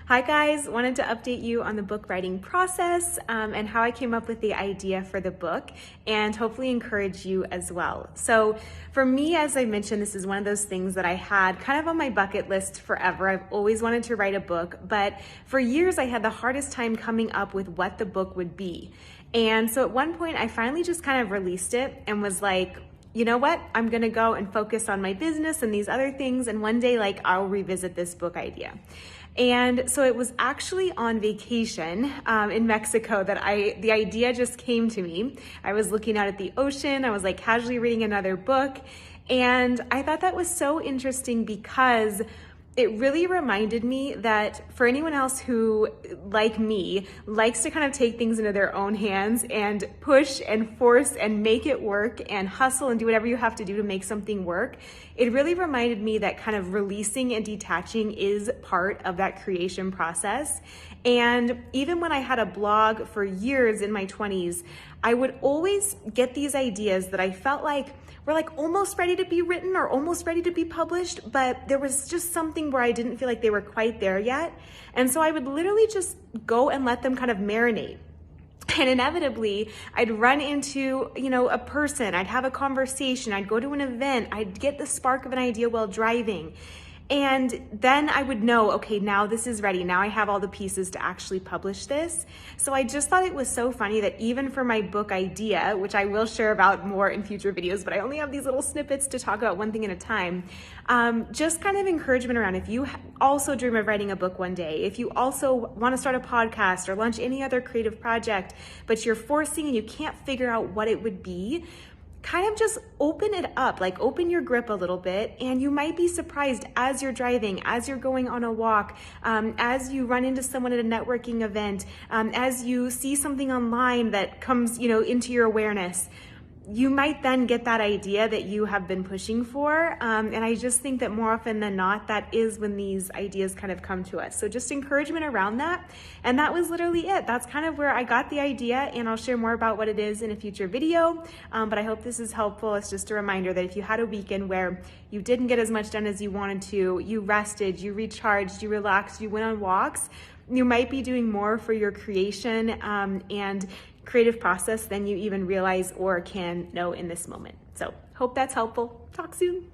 Hi guys, wanted to update you on the book writing process and how I came up with the idea for the book and hopefully encourage you as well. So for me, as I mentioned, this is one of those things that I had kind of on my bucket list forever. I've always wanted to write a book, but for years I had the hardest time coming up with what the book would be. And so at one point I finally just kind of released it and was like, you know what? I'm gonna go and focus on my business and these other things, and one day I'll revisit this book idea. And so it was actually on vacation in Mexico that the idea just came to me. I was looking out at the ocean, I was casually reading another book, and I thought that was so interesting because it really reminded me that for anyone else who, like me, likes to kind of take things into their own hands and push and force and make it work and hustle and do whatever you have to do to make something work, it really reminded me that kind of releasing and detaching is part of that creation process. And even when I had a blog for years in my 20s, I would always get these ideas that I felt like were almost ready to be written or almost ready to be published, but there was just something where I didn't feel like they were quite there yet. And so I would literally just go and let them kind of marinate. And inevitably, I'd run into, a person, I'd have a conversation, I'd go to an event, I'd get the spark of an idea while driving. And then I would know, okay, now this is ready. Now I have all the pieces to actually publish this. So I just thought it was so funny that even for my book idea, which I will share about more in future videos, but I only have these little snippets to talk about one thing at a time, just kind of encouragement around if you also dream of writing a book one day, if you also want to start a podcast or launch any other creative project, but you're forcing and you can't figure out what it would be, kind of just open it up, open your grip a little bit, and you might be surprised as you're driving, as you're going on a walk, as you run into someone at a networking event, as you see something online that comes, into your awareness. You might then get that idea that you have been pushing for. And I just think that more often than not, that is when these ideas kind of come to us. So just encouragement around that. And that was literally it. That's kind of where I got the idea, and I'll share more about what it is in a future video. But I hope this is helpful. It's just a reminder that if you had a weekend where you didn't get as much done as you wanted to, you rested, you recharged, you relaxed, you went on walks, you might be doing more for your creation and creative process than you even realize or can know in this moment. So hope that's helpful. Talk soon.